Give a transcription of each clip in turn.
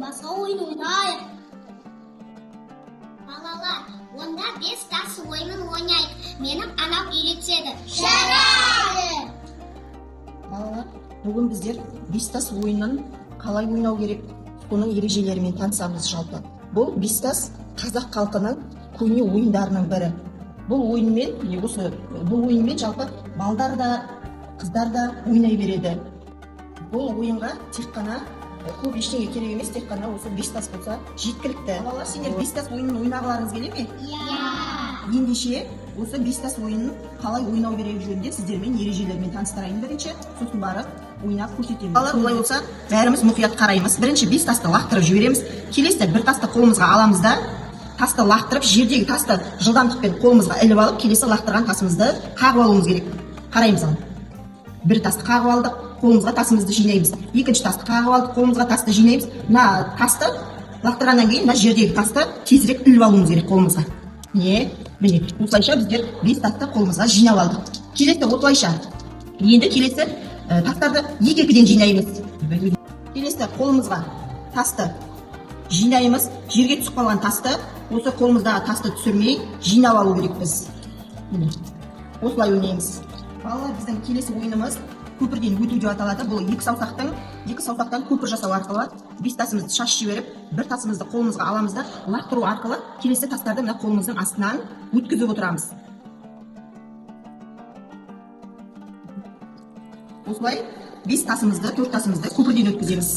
басқа ойын ойнайық. Балалар, онда 5 тас ойынын ойнайық. Менің анам үйретеді. Жарайды. Балалар, бүгін біздер 5 тас ойынын қалай ойнау керек, соның ережелерімен танысамыз жалпы. Бұл 5 тас қазақ халқының көне ойындарының бірі. Бұл ойынмен жалпы балдар да, қыздар да ойнай береді. Бұл ойынға тек қана көп ештеңе керек емес, тек қана осы 5 тас болса жеткілікті. Балалар, сендер 5 тас ойынын ойнағыларыңыз келе ме? Ендеше осы 5 тас ойынын қалай ойнау керек жөнінде сіздермен ережелермен таныстырайын бірінші, сосын барып ойнап көрсетемін. Балалар, олай болса бәріміз мұқият қараймыз. Бірінші 5 тасты лақтырып жібереміз. Келесі бір тасты қолымызға аламыз да, тасты лақтырып, жердегі тасты жылдамдықпен қолымызға іліп алып, келесі лақтырған тасымызды қағып алуымыз керек. Қараймыз ал. Бір тасты қағып алдық, қолымызға тасымызды жинаймыз. Екінші тасты қағып алдық, қолымызға тасты жинаймыз. Мына тасты лақтырғаннан кейін мына жердегі тасты тезірек іліп алуымыз керек қолымызға. Міне, осылайша біздер 5 тасты қолымызға жинап алдық. Келесі осылайша. Енді келесі тастарды екі-екіден жинаймыз. Келесі қолымызға тасты жинаймыз. Жерге түсіп қалған тасты осы қолымыздағы тасты түсірмей жинап алу керекпіз. Осылай ойнаймыз. Балалар, біздің келесі ойынымыз көпірден өту деп аталады. Бұл екі саусақтан көпір жасау арқылы 5 тасымызды шашып жіберіп, бір тасымызды қолымызға аламыз да, лақтыру арқылы келесі тастарды мына қолымыздың астынан өткізіп отырамыз. Осылай 5 тасымызды, 4 тасымызды көпірден өткіземіз.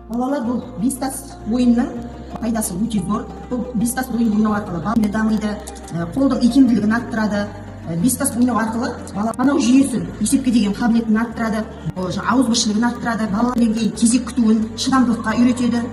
Балалар, бұл 5 тас ойынның пайдасы өте зор. Бұл 5 тас ойын ойнау арқылы бала дамиды, қолдың икемділігін арттырады. 5 тас ойнау арқылы бала анау жүйесін, есепке деген қабілетін арттырады, ауызбіршілігін арттырады, балалармен кейін кезек күтуін, шыдамдылыққа үйретеді.